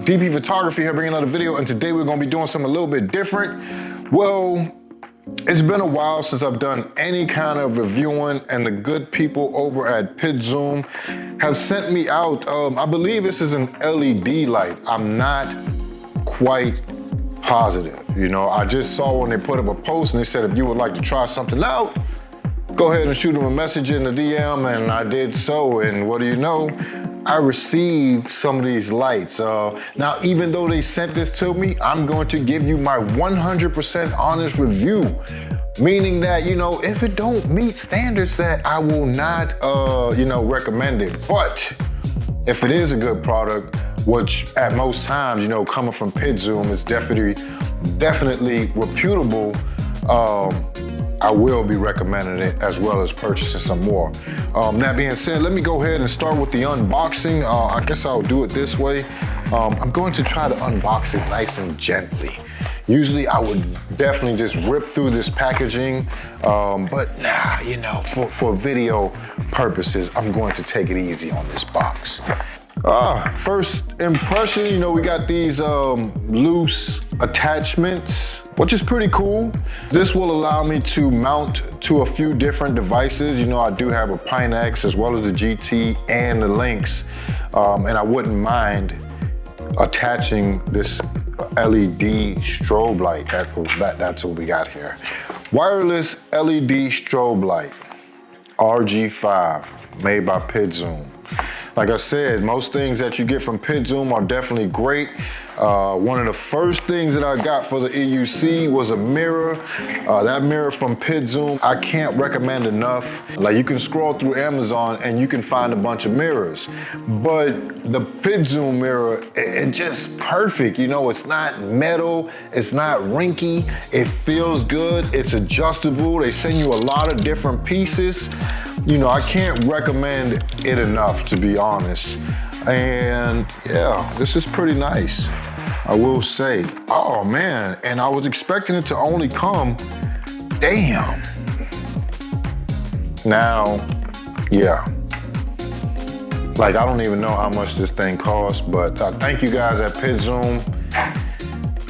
DP Photography here, bringing another video, and today we're gonna be doing something a little bit different. Well, it's been a while since I've done any kind of reviewing, and the good people over at Pidzoom have sent me out, I believe this is an LED light. I'm not quite positive. You know, I just saw when they put up a post and they said if you would like to try something out, go ahead and shoot them a message in the DM, and I did so, and what do you know? I received some of these lights. Now, even though they sent this to me, I'm going to give you my 100% honest review, meaning that, you know, if it don't meet standards, that I will not, recommend it. But if it is a good product, which at most times, you know, coming from Pidzoom is definitely reputable, I will be recommending it as well as purchasing some more. That being said, let me go ahead and start with the unboxing. I guess I'll do it this way. I'm going to try to unbox it nice and gently. Usually I would definitely just rip through this packaging, but nah, you know, for video purposes, I'm going to take it easy on this box. First impression, you know, we got these loose attachments, which is pretty cool. This will allow me to mount to a few different devices. You know, I do have a Pinex as well as the GT and the Lynx, and I wouldn't mind attaching this LED strobe light. That's what we got here. Wireless LED strobe light, RG5, made by Pidzoom. Like I said, most things that you get from Pidzoom are definitely great. One of the first things that I got for the EUC was a mirror. That mirror from Pidzoom, I can't recommend enough. Like, you can scroll through Amazon and you can find a bunch of mirrors. But the Pidzoom mirror, it's just perfect. You know, it's not metal, it's not rinky, it feels good, it's adjustable. They send you a lot of different pieces. You know, I can't recommend it enough, to be honest. And yeah, this is pretty nice, I will say. Oh man, and I was expecting it to only come, damn. Now, yeah. Like, I don't even know how much this thing costs, but thank you guys at Pidzoom.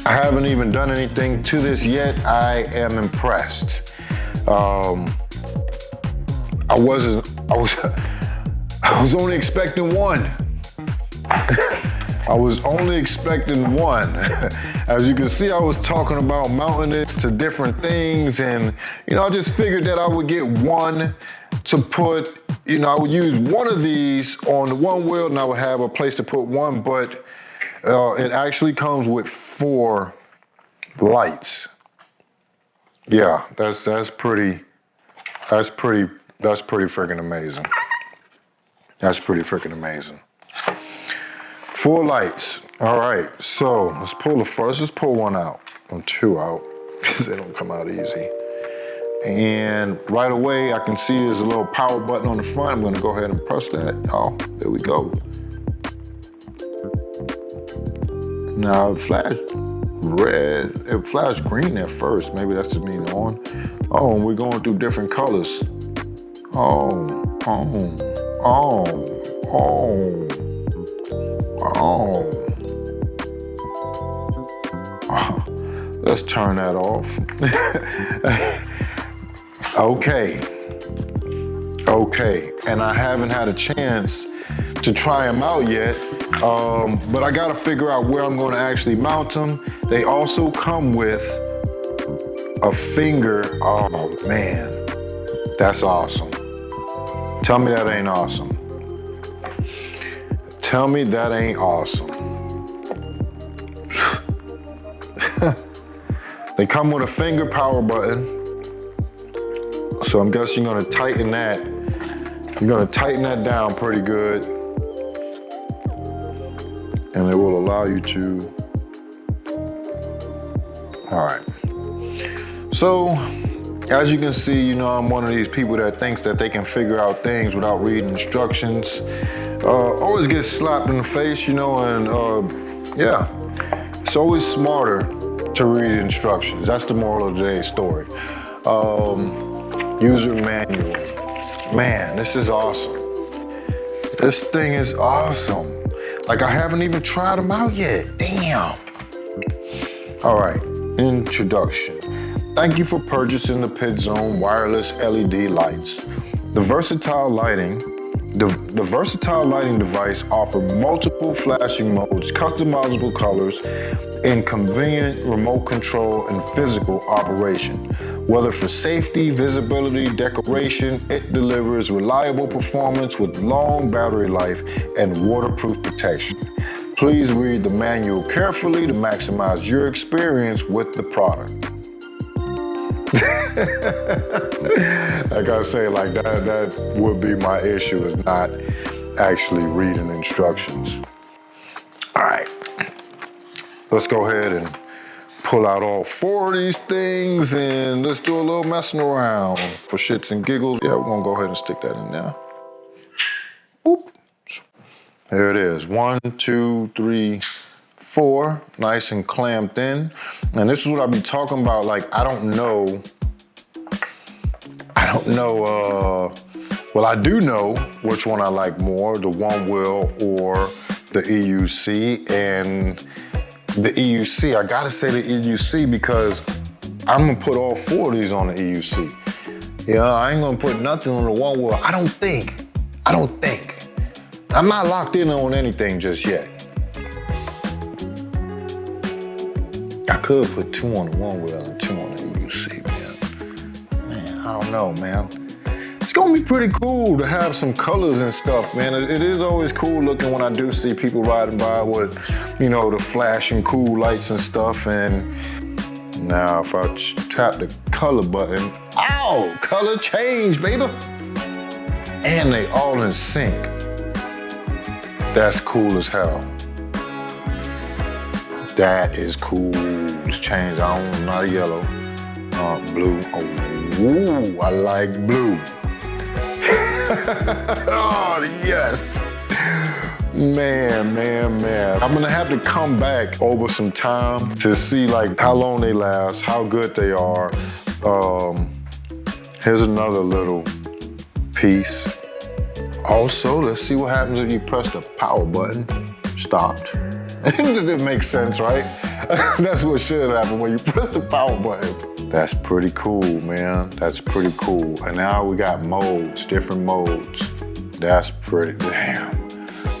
I haven't even done anything to this yet. I am impressed. I was only expecting one. I was only expecting one. As you can see, I was talking about mounting it to different things, and you know, I just figured that I would get one to put, you know, I would use one of these on the one wheel and I would have a place to put one, but it actually comes with 4 lights. Yeah, that's pretty freaking amazing. That's pretty freaking amazing. 4 lights. All right, so let's just pull one out, or 2 out, because they don't come out easy. And right away, I can see there's a little power button on the front. I'm gonna go ahead and press that. Oh, there we go. Now it flashed red. It flashed green at first. Maybe that's just me on. Oh, and we're going through different colors. Oh. Let's turn that off. Okay, and I haven't had a chance to try them out yet, but I gotta figure out where I'm gonna actually mount them. They also come with a finger. Oh man, that's awesome. Tell me that ain't awesome. Tell me that ain't awesome. They come with a finger power button. So I'm guessing you're gonna tighten that. You're gonna tighten that down pretty good. And it will allow you to. All right. So, as you can see, you know, I'm one of these people that thinks that they can figure out things without reading instructions. Always get slapped in the face, you know, and yeah. It's always smarter to read instructions. That's the moral of today's story. User manual. Man, this is awesome. This thing is awesome. Like I haven't even tried them out yet, damn. All right, introduction. Thank you for purchasing the Pidzoom wireless LED lights. The versatile lighting device offers multiple flashing modes, customizable colors, and convenient remote control and physical operation. Whether for safety, visibility, decoration, it delivers reliable performance with long battery life and waterproof protection. Please read the manual carefully to maximize your experience with the product. Like I say, like that would be my issue, is not actually reading instructions. All right, let's go ahead and pull out all 4 of these things and let's do a little messing around for shits and giggles. Yeah, we're gonna go ahead and stick that in there. Boop. There it is, 1, 2, 3, 4, nice and clamped in. And this is what I be talking about. Like, I don't know, well, I do know which one I like more, the one wheel or the EUC. And the EUC, I gotta say the EUC because I'm gonna put all 4 of these on the EUC. You know, I ain't gonna put nothing on the one wheel. I don't think. I'm not locked in on anything just yet. I could put 2 on the one wheel and 2 on the EUC, man. Man, I don't know, man. It's gonna be pretty cool to have some colors and stuff, man. It is always cool looking when I do see people riding by with, you know, the flashing cool lights and stuff. And now if I tap the color button, ow, color change, baby. And they all in sync. That's cool as hell. That is cool. It's changed. Not a yellow, blue. Oh, ooh, I like blue. Oh, yes. Man. I'm gonna have to come back over some time to see like how long they last, how good they are. Here's another little piece. Also, let's see what happens if you press the power button. Stopped. It makes sense, right? That's what should happen when you press the power button. That's pretty cool, man. That's pretty cool. And now we got modes, different modes. That's pretty damn.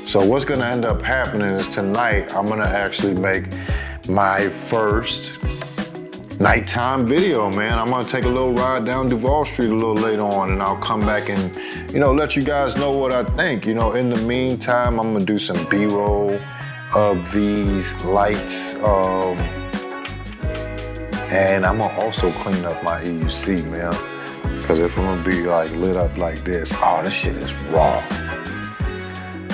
So what's gonna end up happening is tonight, I'm gonna actually make my first nighttime video, man. I'm gonna take a little ride down Duval Street a little later on and I'll come back and, you know, let you guys know what I think. You know, in the meantime, I'm gonna do some B-roll of these lights. And I'm gonna also clean up my EUC, man. Because if I'm gonna be like lit up like this, oh, this shit is raw.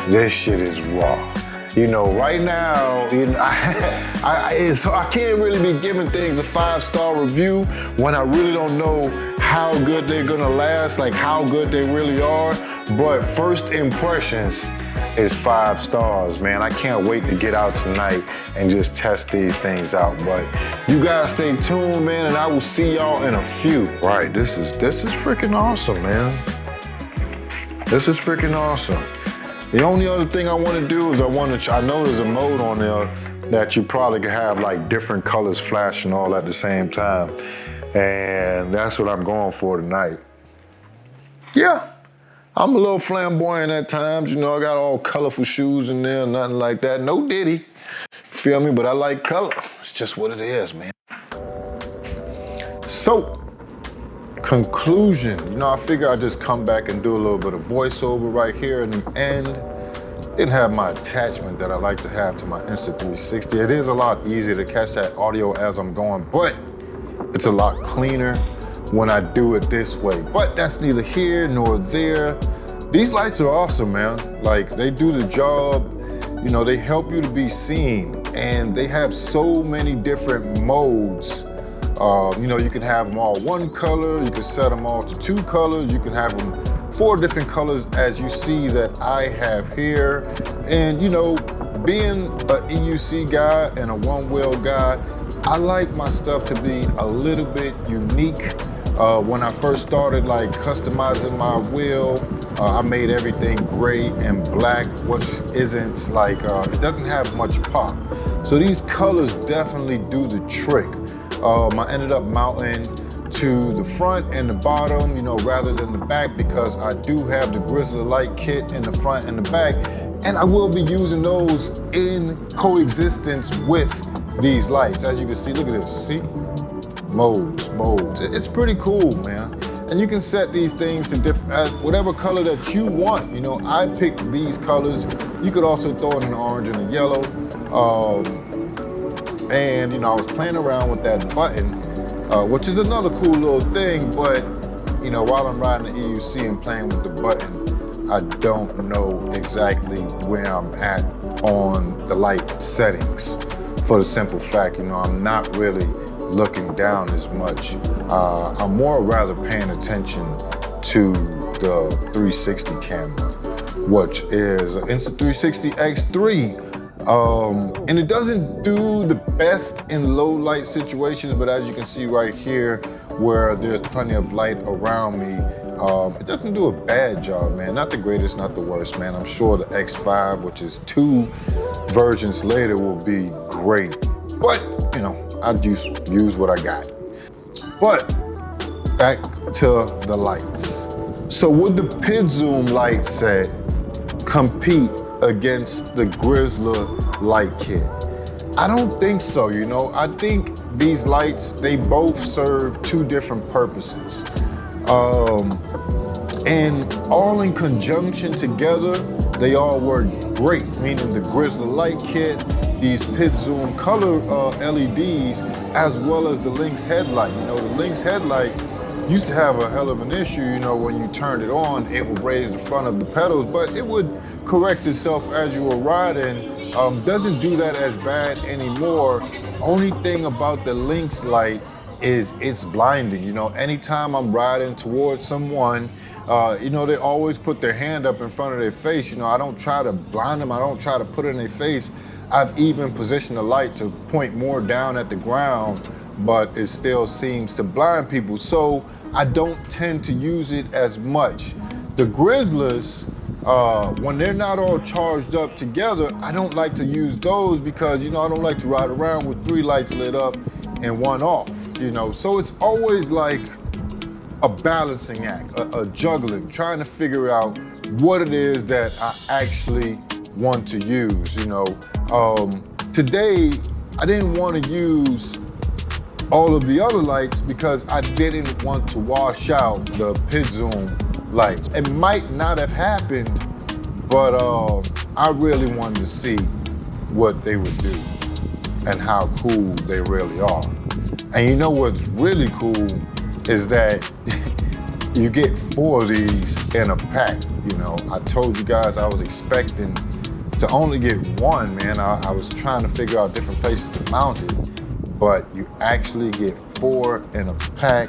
This shit is raw. You know, right now, you know, I can't really be giving things a 5-star review when I really don't know how good they're gonna last, like how good they really are. But first impressions is 5 stars, man. I can't wait to get out tonight and just test these things out. But you guys stay tuned, man, and I will see y'all in a few. Right, this is freaking awesome, man. This is freaking awesome. The only other thing I want to do is I know there's a mode on there that you probably can have like different colors flashing all at the same time. And that's what I'm going for tonight. Yeah, I'm a little flamboyant at times. You know, I got all colorful shoes in there, nothing like that. No Diddy, feel me? But I like color. It's just what it is, man. So, conclusion. You know, I figure I'd just come back and do a little bit of voiceover right here in the end. Didn't have my attachment that I like to have to my Insta360. It is a lot easier to catch that audio as I'm going, but it's a lot cleaner when I do it this way. But that's neither here nor there. These lights are awesome, man. Like, they do the job. You know, they help you to be seen, and they have so many different modes. You know, you can have them all one color, you can set them all to 2 colors, you can have them 4 different colors as you see that I have here. And you know, being an EUC guy and a one-wheel guy, I like my stuff to be a little bit unique When I first started like customizing my wheel, I made everything gray and black, which isn't like, it doesn't have much pop. So these colors definitely do the trick. I ended up mounting to the front and the bottom, you know, rather than the back, because I do have the Grizzly light kit in the front and the back, and I will be using those in coexistence with these lights. As you can see, look at this, see? Modes. It's pretty cool, man. And you can set these things to whatever color that you want. You know, I picked these colors. You could also throw it in the orange and the yellow. And you know, I was playing around with that button, which is another cool little thing, but you know, while I'm riding the EUC and playing with the button, I don't know exactly where I'm at on the light settings, for the simple fact, you know, I'm not really looking down as much. I'm more rather paying attention to the 360 camera, which is an Insta360 X3. And it doesn't do the best in low light situations, but as you can see right here, where there's plenty of light around me, it doesn't do a bad job, man. Not the greatest, not the worst, man. I'm sure the X5, which is 2 versions later, will be great. But, you know, I just use what I got. But back to the lights. So would the Pidzoom light set compete against the Grizzly light kit? I don't think so, you know. I think these lights, they both serve 2 different purposes. And all in conjunction together, they all work great, meaning the Grizzly light kit, these Pidzoom color LEDs, as well as the Lynx headlight. You know, the Lynx headlight used to have a hell of an issue, you know, when you turned it on, it would raise the front of the pedals, but it would correct itself as you were riding. Doesn't do that as bad anymore. Only thing about the Lynx light is it's blinding. You know, anytime I'm riding towards someone, you know, they always put their hand up in front of their face. You know, I don't try to blind them. I don't try to put it in their face. I've even positioned the light to point more down at the ground, but it still seems to blind people. So I don't tend to use it as much. The Grizzlies, when they're not all charged up together, I don't like to use those because, you know, I don't like to ride around with 3 lights lit up and 1 off, you know. So it's always like a balancing act, a juggling, trying to figure out what it is that I actually want to use, you know. Today, I didn't want to use all of the other lights because I didn't want to wash out the Pidzoom lights. It might not have happened, but I really wanted to see what they would do and how cool they really are. And you know what's really cool is that you get 4 of these in a pack, you know. I told you guys I was expecting to only get 1, man. I was trying to figure out different places to mount it, but you actually get 4 in a pack,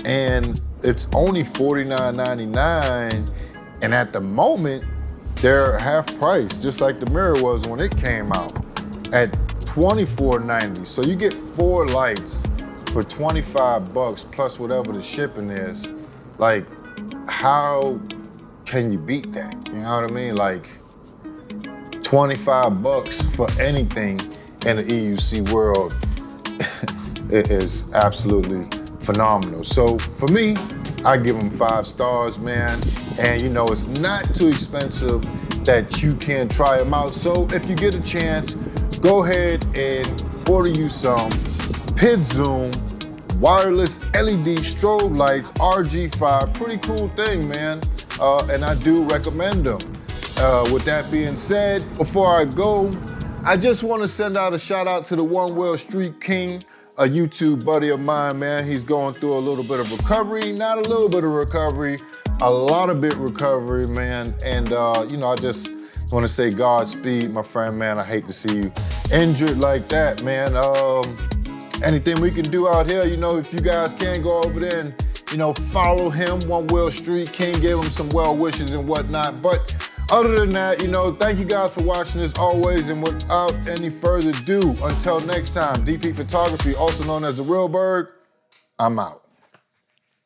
and it's only $49.99, and at the moment, they're half price, just like the mirror was when it came out, at $24.90. So you get 4 lights for 25 bucks plus whatever the shipping is. Like, how can you beat that? You know what I mean? Like, 25 bucks for anything in the EUC world it is absolutely phenomenal. So for me, I give them 5 stars, man. And you know, it's not too expensive that you can try them out. So if you get a chance, go ahead and order you some Pidzoom wireless LED strobe lights, RG5. Pretty cool thing, man. And I do recommend them. With that being said, before I go, I just want to send out a shout out to the One Wheel Street King, a YouTube buddy of mine, man. He's going through a little bit of recovery, not a little bit of recovery, a lot of bit recovery, man. And you know, I just want to say Godspeed, my friend, man. I hate to see you injured like that, man. Anything we can do out here, you know, if you guys can go over there and, you know, follow him, One Wheel Street King, give him some well wishes and whatnot. But other than that, you know, thank you guys for watching as always, and without any further ado, until next time, DP Photography, also known as The Real Berg, I'm out.